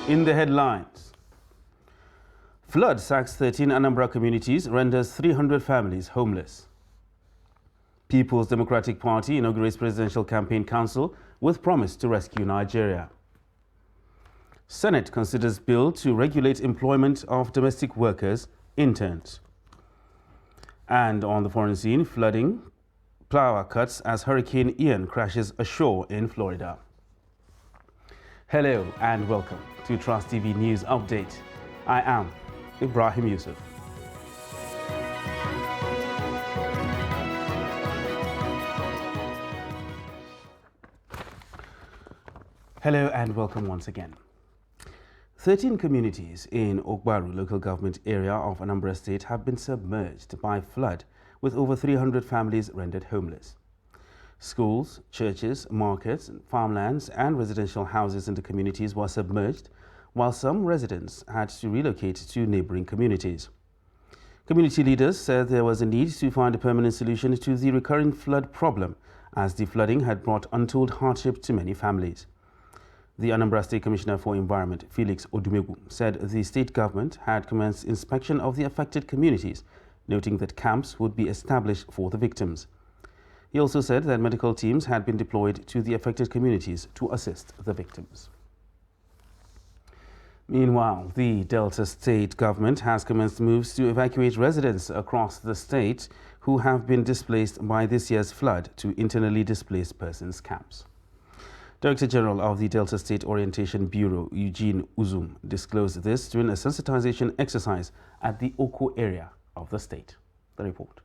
In the headlines, flood sacks 13 Anambra communities, renders 300 families homeless. People's Democratic Party inaugurates Presidential Campaign Council with promise to rescue Nigeria. Senate considers bill to regulate employment of domestic workers, interns. And on the foreign scene, flooding, power cuts as Hurricane Ian crashes ashore in Florida. Hello and welcome to Trust TV News Update. I am Ibrahim Yusuf. Hello and welcome once again. 13 communities in Ogbaru local government area of Anambra State have been submerged by flood, with over 300 families rendered homeless. Schools, churches, markets, farmlands and residential houses in the communities were submerged, while some residents had to relocate to neighboring communities. Community leaders said there was a need to find a permanent solution to the recurring flood problem, as the flooding had brought untold hardship to many families. The Anambra State Commissioner for Environment, Felix Odumegwu, said the state government had commenced inspection of the affected communities, noting that camps would be established for the victims. He also said that medical teams had been deployed to the affected communities to assist the victims. Meanwhile, the Delta State government has commenced moves to evacuate residents across the state who have been displaced by this year's flood to internally displaced persons camps. Director General of the Delta State Orientation Bureau, Eugene Uzum, disclosed this during a sensitization exercise at the Oko area of the state. The report.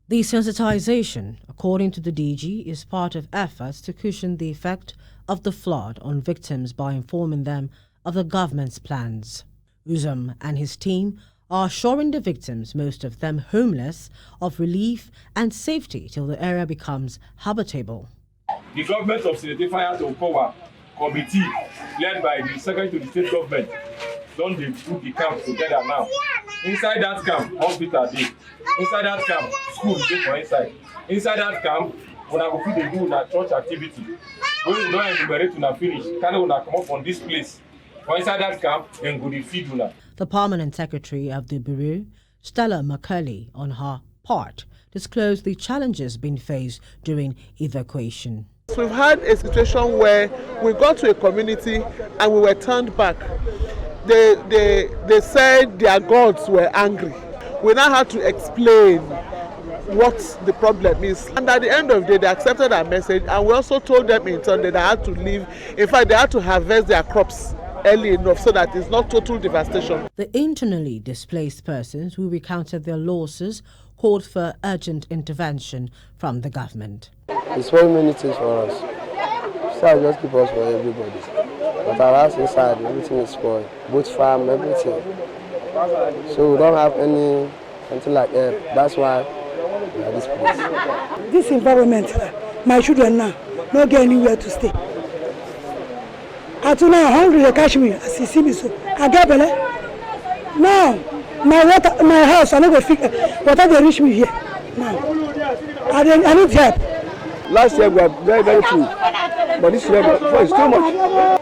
The sensitization, according to the DG, is part of efforts to cushion the effect of the flood on victims by informing them of the government's plans. Uzum and his team are assuring the victims, most of them homeless, of relief and safety till the area becomes habitable. The government of Senator Fayat Okowa committee, led by the Secretary to the State Government, don't they put the camp together now? Inside that camp, hospital dey. Inside that camp, school dey for inside. Inside that camp, una go fit dey do una church activity. When we don enumerate una finish, carry una comot from this place. For inside that camp, dem go dey feed una. The permanent secretary of the Bureau, Stella McCurley, on her part, disclosed the challenges being faced during evacuation. We've had a situation where we got to a community and we were turned back. They said their gods were angry. We now had to explain what the problem is. And at the end of the day, they accepted our message, and we also told them in turn that they had to leave. In fact, they had to harvest their crops early enough so that it's not total devastation. The internally displaced persons who recounted their losses called for urgent intervention from the government. It's very many things for us. So just keep us for everybody. But our house inside, everything is spoiled. Both farm, everything. So we don't have anything like that. That's why we are this place. This environment, my children now don't get anywhere to stay. Until now, hungry they catch me as you see me so. I get belly. Now, my house, I never figure water they reach me here. Now, I need help. Last year we were very, very full. But this year it's too much.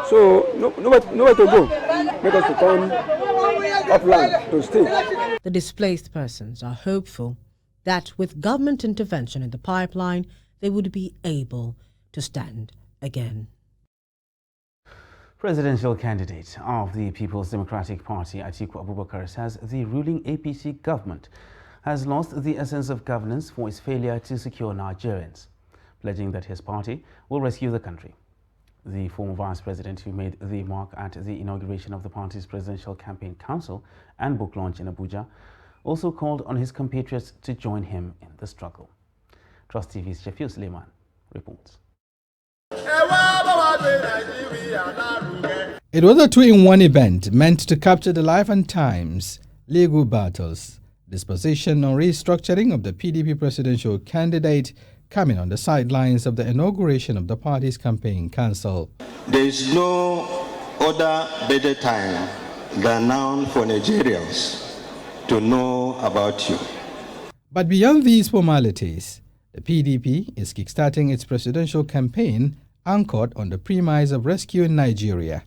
So nowhere to go. Make us to come upland to stay. The displaced persons are hopeful that with government intervention in the pipeline, they would be able to stand again. Presidential candidate of the People's Democratic Party, Atiku Abubakar, says the ruling APC government has lost the essence of governance for its failure to secure Nigerians, pledging that his party will rescue the country. The former vice president, who made the mark at the inauguration of the party's Presidential Campaign Council and book launch in Abuja, also called on his compatriots to join him in the struggle. Trust TV's Shafiu Suleiman reports. It was a two-in-one event meant to capture the life and times, legal battles, disposition or restructuring of the PDP presidential candidate coming on the sidelines of the inauguration of the party's campaign council. There is no other better time than now for Nigerians to know about you. But beyond these formalities, the PDP is kickstarting its presidential campaign anchored on the premise of rescuing Nigeria,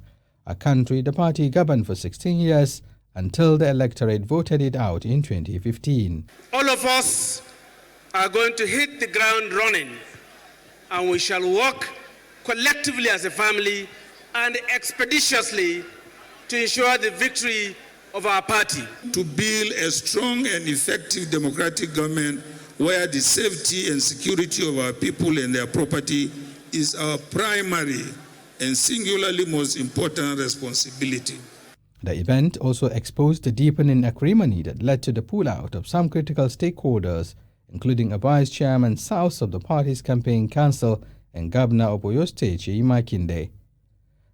a country the party governed for 16 years until the electorate voted it out in 2015. All of us are going to hit the ground running, and we shall work collectively as a family and expeditiously to ensure the victory of our party. To build a strong and effective democratic government where the safety and security of our people and their property is our primary and singularly most important responsibility. The event also exposed the deepening acrimony that led to the pullout of some critical stakeholders, including a vice chairman south of the party's campaign council and governor of Oyo State, Seyi Makinde.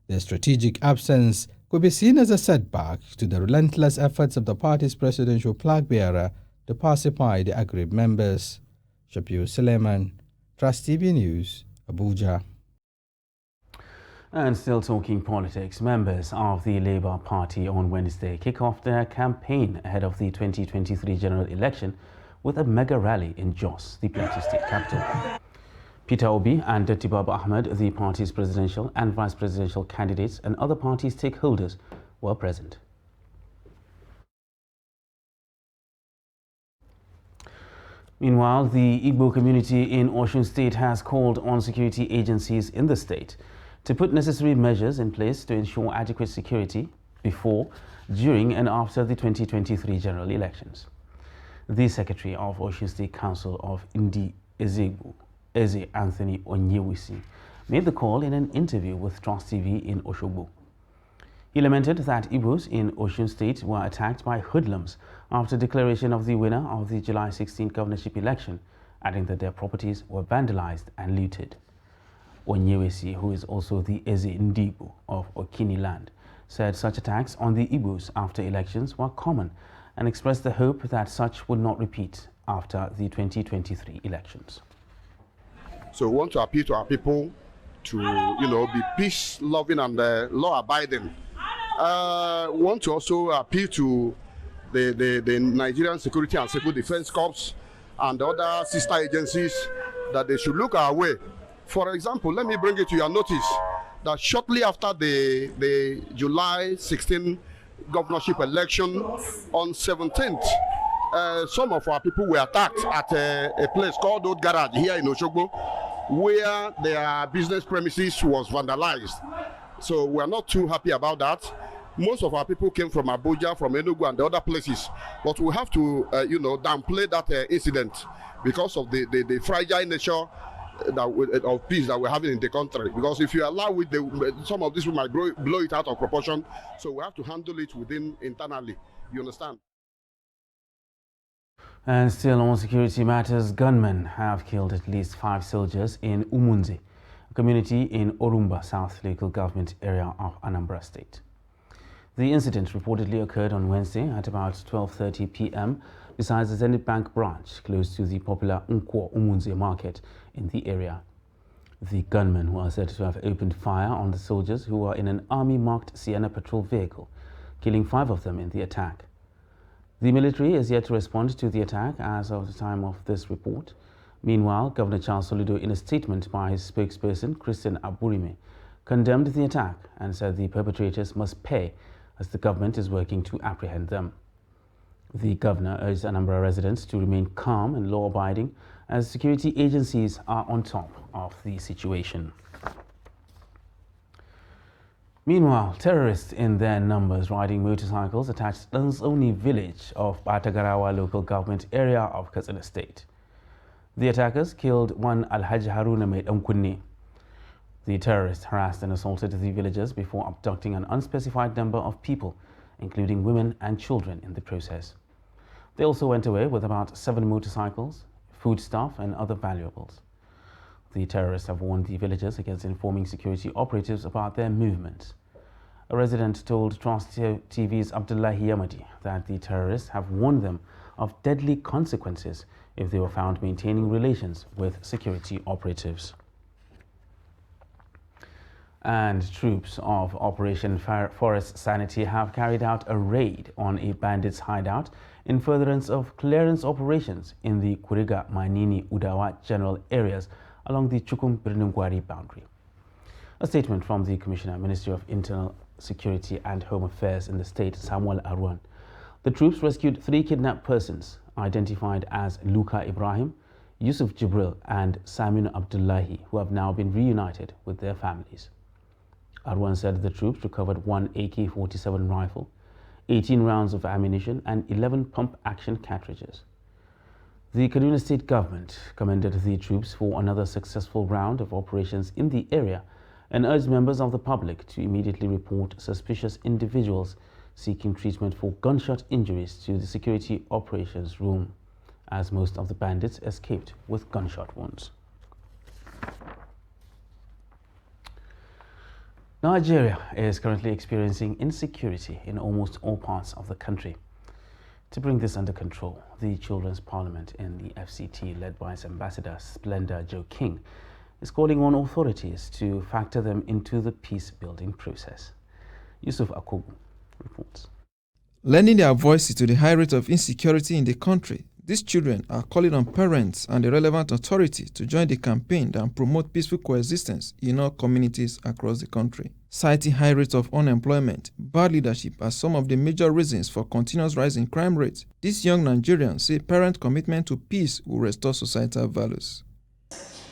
Their strategic absence could be seen as a setback to the relentless efforts of the party's presidential flag bearer to pacify the aggrieved members. Shapiro Suleiman, Trust TV News, Abuja. And still talking politics, members of the Labour Party on Wednesday kick off their campaign ahead of the 2023 general election with a mega rally in Jos, the Plateau State capital. Peter Obi and Datti Baba Ahmed, the party's presidential and vice presidential candidates, and other party stakeholders were present. Meanwhile, the Igbo community in Osun State has called on security agencies in the state to put necessary measures in place to ensure adequate security before, during and after the 2023 general elections. The Secretary of Osun State Council of Ndi Ezegbu, Eze Anthony Onyewusi, made the call in an interview with Trust TV in Osogbo. He lamented that Igbos in Osun State were attacked by hoodlums after declaration of the winner of the July 16 governorship election, adding that their properties were vandalized and looted. Onyewusi, who is also the Eze Ndigbo of Okini land, said such attacks on the Igbos after elections were common and expressed the hope that such would not repeat after the 2023 elections. So we want to appeal to our people to, be peace-loving and law-abiding. We want to also appeal to the Nigerian Security and Civil Defense Corps and other sister agencies that they should look our way. For example, let me bring it to your notice that shortly after the July 16 governorship election on 17th, some of our people were attacked at a place called Old Garage here in Osogbo, where their business premises was vandalized. So we are not too happy about that. Most of our people came from Abuja, from Enugu and the other places, but we have to, downplay that incident because of the fragile nature of peace that we're having in the country. Because if you allow with some of this, we might blow it out of proportion. So we have to handle it internally. You understand? And still on security matters, gunmen have killed at least 5 soldiers in Umunze, a community in Orumba South local government area of Anambra State. The incident reportedly occurred on Wednesday at about 12:30 p.m. besides the Zenith Bank branch close to the popular Nkwo Umunze market in the area. The gunmen were said to have opened fire on the soldiers who were in an army-marked Sienna patrol vehicle, killing 5 of them in the attack. The military is yet to respond to the attack as of the time of this report. Meanwhile, Governor Charles Soludo, in a statement by his spokesperson, Christian Aburime, condemned the attack and said the perpetrators must pay as the government is working to apprehend them. The governor urged Anambra residents to remain calm and law-abiding as security agencies are on top of the situation. Meanwhile, terrorists in their numbers riding motorcycles attacked Lansoni village of Batagarawa local government area of Katsina State. The attackers killed one Alhaji Haruna Medamkunni. The terrorists harassed and assaulted the villagers before abducting an unspecified number of people, including women and children in the process. They also went away with about 7 motorcycles, foodstuff and other valuables. The terrorists have warned the villagers against informing security operatives about their movements. A resident told Trust TV's Abdullahi Yamadi that the terrorists have warned them of deadly consequences if they were found maintaining relations with security operatives. And troops of Operation Forest Sanity have carried out a raid on a bandits' hideout in furtherance of clearance operations in the Kuriga, Manini, Udawa general areas along the Chukum-Birnungwari boundary. A statement from the Commissioner, Ministry of Internal Security and Home Affairs in the state, Samuel Arwan. The troops rescued 3 kidnapped persons identified as Luka Ibrahim, Yusuf Jibril and Samin Abdullahi, who have now been reunited with their families. Arwan said the troops recovered 1 AK-47 rifle, 18 rounds of ammunition and 11 pump-action cartridges. The Kaduna State government commended the troops for another successful round of operations in the area and urged members of the public to immediately report suspicious individuals seeking treatment for gunshot injuries to the security operations room, as most of the bandits escaped with gunshot wounds. Nigeria is currently experiencing insecurity in almost all parts of the country. To bring this under control, the Children's Parliament in the FCT, led by its ambassador Splendor Joe King, is calling on authorities to factor them into the peace-building process. Yusuf Akogu reports. Lending their voices to the high rate of insecurity in the country, these children are calling on parents and the relevant authorities to join the campaign and promote peaceful coexistence in all communities across the country. Citing high rates of unemployment, bad leadership as some of the major reasons for continuous rise in crime rates, these young Nigerians say parent commitment to peace will restore societal values.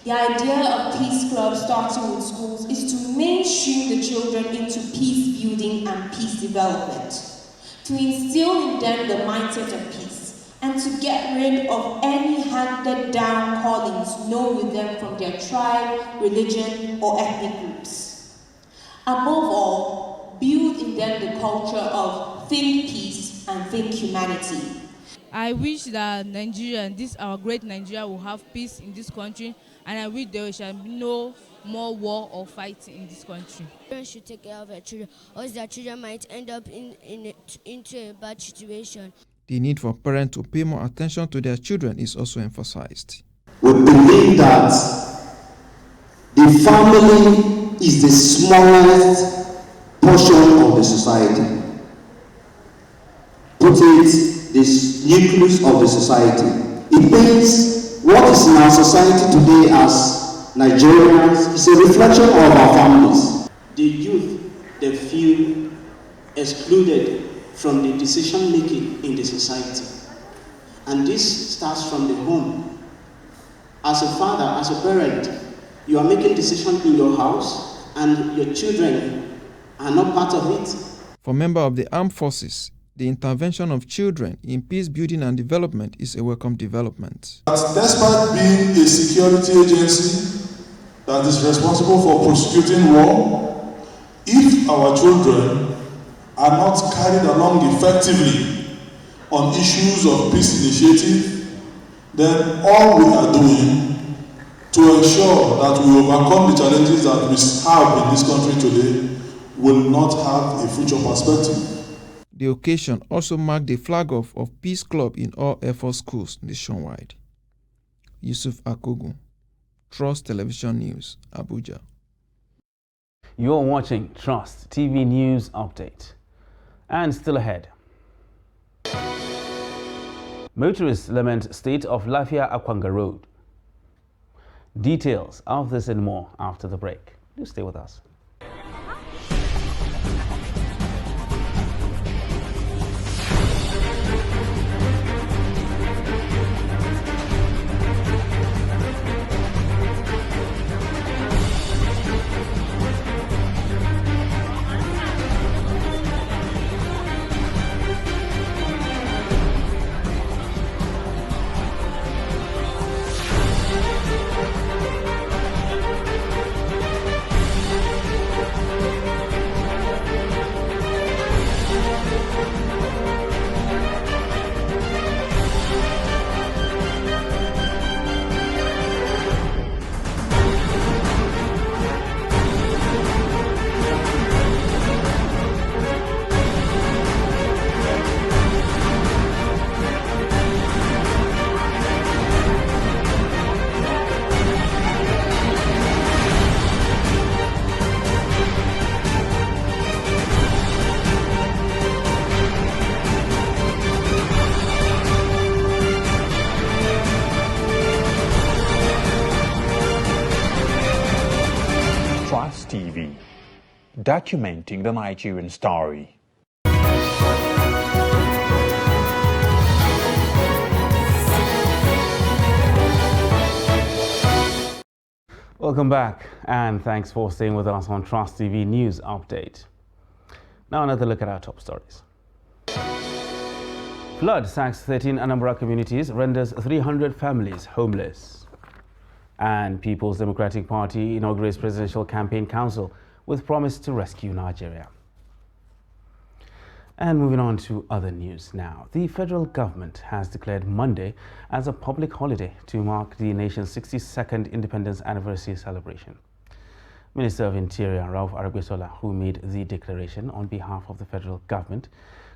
The idea of Peace Club starting with schools is to mainstream the children into peace building and peace development, to instill in them the mindset of peace, and to get rid of any handed down callings known with them from their tribe, religion, or ethnic groups. Above all, build in them the culture of think peace and think humanity. I wish that Nigeria, this our great Nigeria, will have peace in this country, and I wish there shall be no more war or fighting in this country. Parents should take care of their children, or else their children might end up into a bad situation. The need for parents to pay more attention to their children is also emphasized. We believe that the family is the smallest portion of the society. Put it, this nucleus of the society. It means what is in our society today as Nigerians is a reflection of our families. The youth, they feel excluded from the decision making in the society. And this starts from the home. As a father, as a parent, you are making decisions in your house and your children are not part of it. For members of the armed forces, the intervention of children in peace building and development is a welcome development. Despite being a security agency that is responsible for prosecuting war, if our children are not carried along effectively on issues of peace initiative, then all we are doing to ensure that we overcome the challenges that we have in this country today will not have a future perspective. The occasion also marked the flag-off of Peace Club in all Air Force schools nationwide. Yusuf Akogu, Trust Television News, Abuja. You're watching Trust TV News Update. And still ahead. Motorists lament state of Lafia Akwanga Road. Details of this and more after the break. Do stay with us. documenting the Nigerian story. Welcome back, and thanks for staying with us on Trust TV News Update. Now another look at our top stories. Flood sacks 13 Anambra communities, renders 300 families homeless. And People's Democratic Party inaugurates Presidential Campaign Council with promise to rescue Nigeria. And moving on to other news now. The federal government has declared Monday as a public holiday to mark the nation's 62nd independence anniversary celebration. Minister of Interior Rauf Aregbesola, who made the declaration on behalf of the federal government,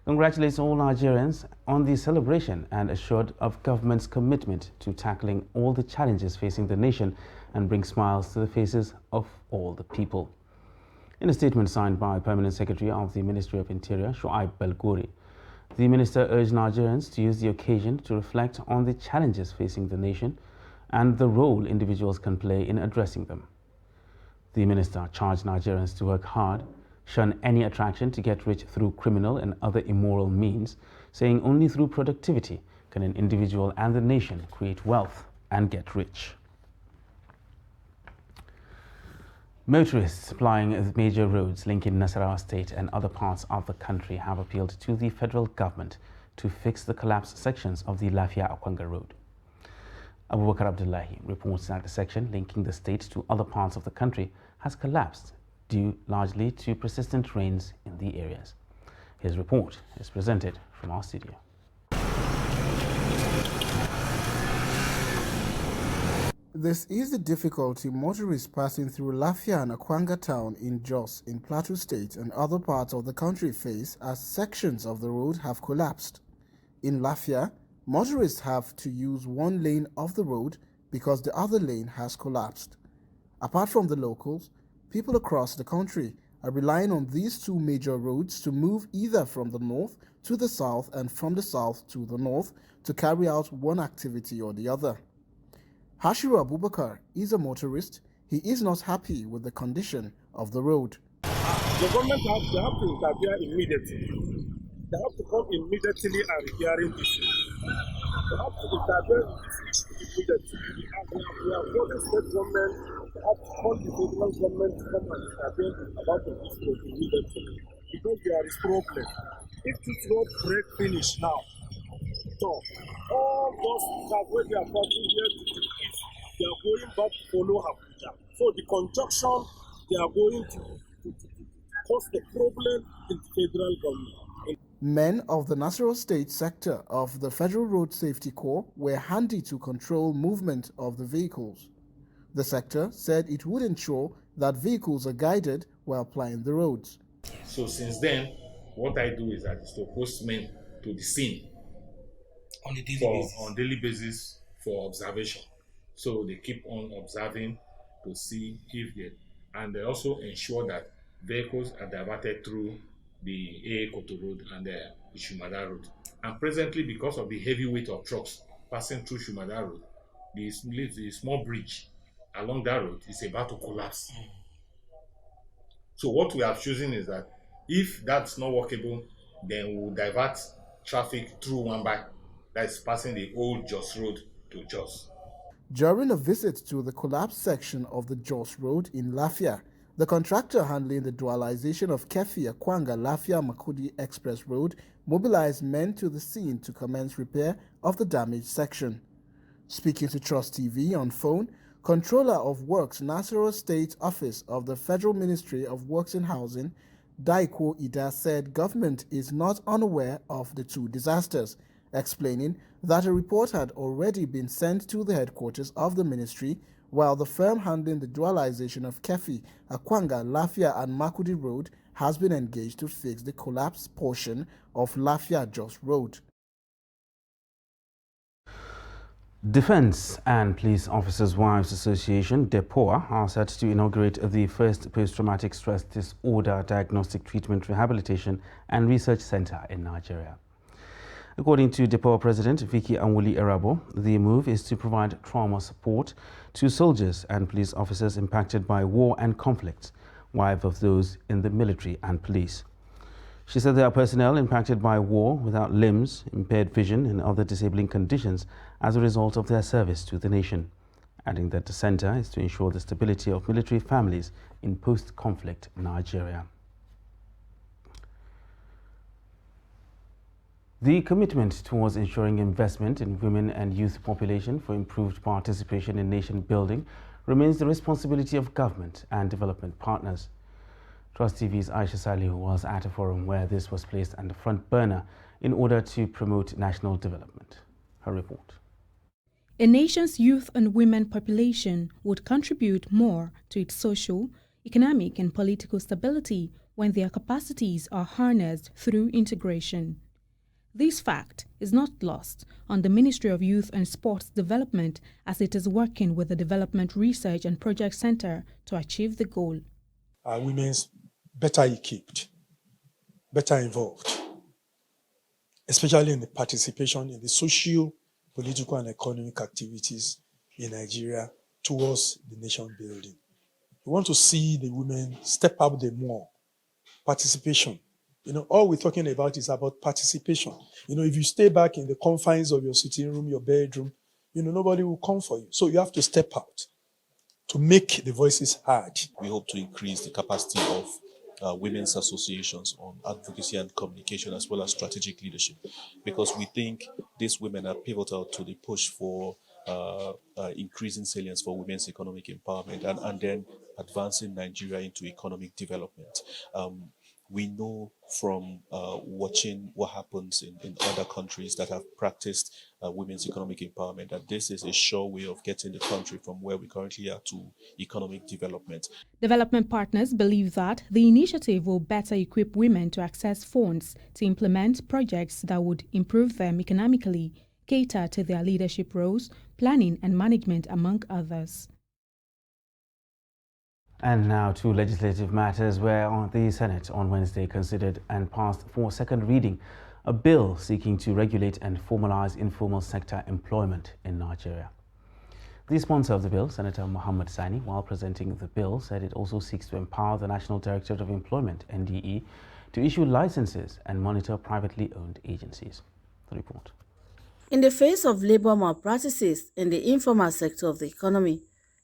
congratulates all Nigerians on the celebration and assured of government's commitment to tackling all the challenges facing the nation and bring smiles to the faces of all the people. In a statement signed by Permanent Secretary of the Ministry of Interior, Shuaib Belgori, the minister urged Nigerians to use the occasion to reflect on the challenges facing the nation and the role individuals can play in addressing them. The minister charged Nigerians to work hard, shun any attraction to get rich through criminal and other immoral means, saying only through productivity can an individual and the nation create wealth and get rich. Motorists plying major roads linking Nasarawa State and other parts of the country have appealed to the federal government to fix the collapsed sections of the Lafia-Akwanga Road. Abubakar Abdullahi reports that the section linking the state to other parts of the country has collapsed due largely to persistent rains in the areas. His report is presented from our studio. This is the difficulty motorists passing through Lafia and Akwanga town in Jos in Plateau State and other parts of the country face as sections of the road have collapsed. In Lafia, motorists have to use one lane of the road because the other lane has collapsed. Apart from the locals, people across the country are relying on these two major roads to move either from the north to the south and from the south to the north to carry out one activity or the other. Hashiru Abubakar is a motorist. He is not happy with the condition of the road. The government have to interfere immediately. They have to come immediately and repairing this. They have to interfere immediately. We are calling state government. They have to call the federal government to come and intervene about this road immediately. Because there is problem. If this road break finish now, so all those that where they are passing here to the east, they are going back to follow Abuja. So the conjunction, they are going to cause the problem in the federal government. Men of the Nasarawa State sector of the Federal Road Safety Corps were handy to control movement of the vehicles. The sector said it would ensure that vehicles are guided while plying the roads. So since then, what I do is to post men to the scene on a daily basis for observation. So they keep on observing to see if they, and they also ensure that vehicles are diverted through the AA Koto Road and the Shumada Road. And presently, because of the heavy weight of trucks passing through Shumada Road, the small bridge along that road is about to collapse. So what we have chosen is that if that's not workable, then we'll divert traffic through Wamba, that's passing the old Jos Road to Jos. During a visit to the collapsed section of the Jos Road in Lafia, the contractor handling the dualization of Kefi Akwanga Lafia Makudi Express Road mobilized men to the scene to commence repair of the damaged section. Speaking to Trust TV on phone, Controller of Works, Nasarawa State Office of the Federal Ministry of Works and Housing, Daiko Ida, said government is not unaware of the two disasters, explaining that a report had already been sent to the headquarters of the ministry, while the firm handling the dualization of Kefi, Akwanga, Lafia and Makudi Road has been engaged to fix the collapsed portion of Lafia-Jos Road. Defense and Police Officers' Wives Association, DEPOA, are set to inaugurate the first post-traumatic stress disorder diagnostic treatment, rehabilitation and research center in Nigeria. According to DEPOA President Vicky Anwuli Erabo, the move is to provide trauma support to soldiers and police officers impacted by war and conflict, wife of those in the military and police. She said there are personnel impacted by war without limbs, impaired vision and other disabling conditions as a result of their service to the nation, adding that the center is to ensure the stability of military families in post-conflict Nigeria. The commitment towards ensuring investment in women and youth population for improved participation in nation building remains the responsibility of government and development partners. Trust TV's Aisha Salihu was at a forum where this was placed on the front burner in order to promote national development. Her report. A nation's youth and women population would contribute more to its social, economic and political stability when their capacities are harnessed through integration. This fact is not lost on the Ministry of Youth and Sports Development as it is working with the Development Research and Project Center to achieve the goal. Our women's better equipped, better involved, especially in the participation in the social, political and economic activities in Nigeria towards the nation building. We want to see the women step up the more participation. All we're talking about is about participation. If you stay back in the confines of your sitting room, your bedroom, nobody will come for you. So you have to step out to make the voices heard. We hope to increase the capacity of women's associations on advocacy and communication as well as strategic leadership, because we think these women are pivotal to the push for increasing salience for women's economic empowerment and then advancing Nigeria into economic development. We know from watching what happens in other countries that have practiced women's economic empowerment that this is a sure way of getting the country from where we currently are to economic development. Development partners believe that the initiative will better equip women to access funds to implement projects that would improve them economically, cater to their leadership roles, planning and management, among others. And now to legislative matters, where the Senate on Wednesday considered and passed for second reading a bill seeking to regulate and formalize informal sector employment in Nigeria. The sponsor of the bill, Senator Muhammad Sani, while presenting the bill, said it also seeks to empower the National Directorate of Employment, NDE, to issue licenses and monitor privately owned agencies. The report. In the face of labor malpractices in the informal sector of the economy,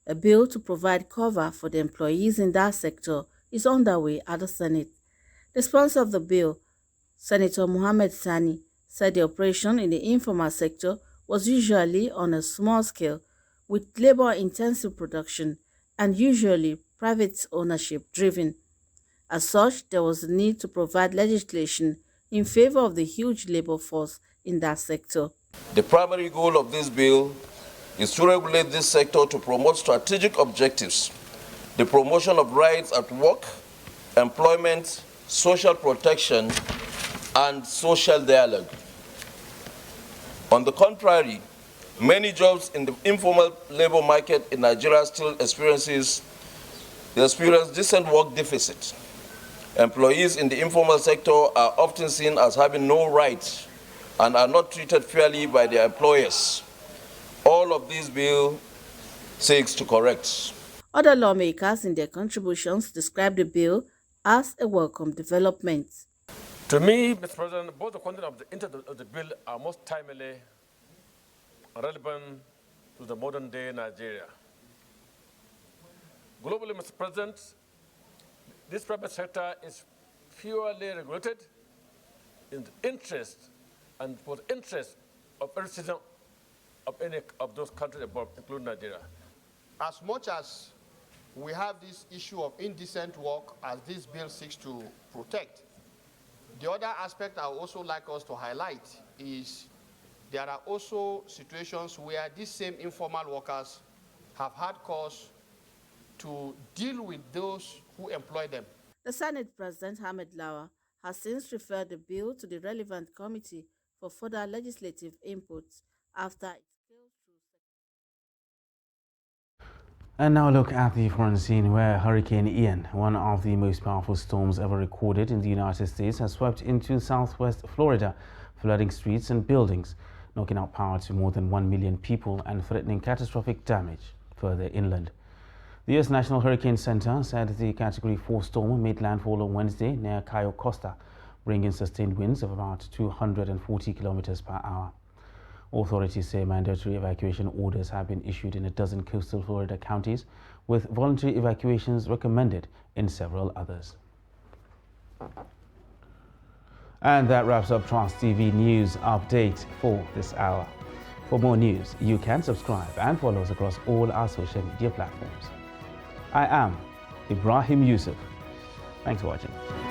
a bill to provide cover for the employees in that sector is underway at the Senate. The sponsor of the bill, Senator Muhammad Sani, said the operation in the informal sector was usually on a small scale with labor-intensive production and usually private ownership driven. As such, there was a need to provide legislation in favor of the huge labor force in that sector. The primary goal of this bill is to regulate this sector to promote strategic objectives, the promotion of rights at work, employment, social protection, and social dialogue. On the contrary, many jobs in the informal labor market in Nigeria still experience decent work deficit. Employees in the informal sector are often seen as having no rights and are not treated fairly by their employers. All of this bill seeks to correct. Other lawmakers in their contributions described the bill as a welcome development. To me, Mr. President, both the content of the intent of the bill are most timely and relevant to the modern day Nigeria. Globally, Mr. President, this private sector is purely regulated in the interest and for the interest of every citizen of any of those countries above, including Nigeria. As much as we have this issue of indecent work as this bill seeks to protect, the other aspect I would also like us to highlight is there are also situations where these same informal workers have had cause to deal with those who employ them. The Senate President Ahmed Lawa has since referred the bill to the relevant committee for further legislative input after it scaled through. And now look at the foreign scene, where Hurricane Ian, one of the most powerful storms ever recorded in the United States, has swept into southwest Florida, flooding streets and buildings, knocking out power to more than 1 million people and threatening catastrophic damage further inland. The U.S. National Hurricane Center said the Category 4 storm made landfall on Wednesday near Cayo Costa, bringing sustained winds of about 240 kilometers per hour. Authorities say mandatory evacuation orders have been issued in a dozen coastal Florida counties, with voluntary evacuations recommended in several others. And that wraps up Trans TV News Update for this hour. For more news, you can subscribe and follow us across all our social media platforms. I am Ibrahim Yusuf. Thanks for watching.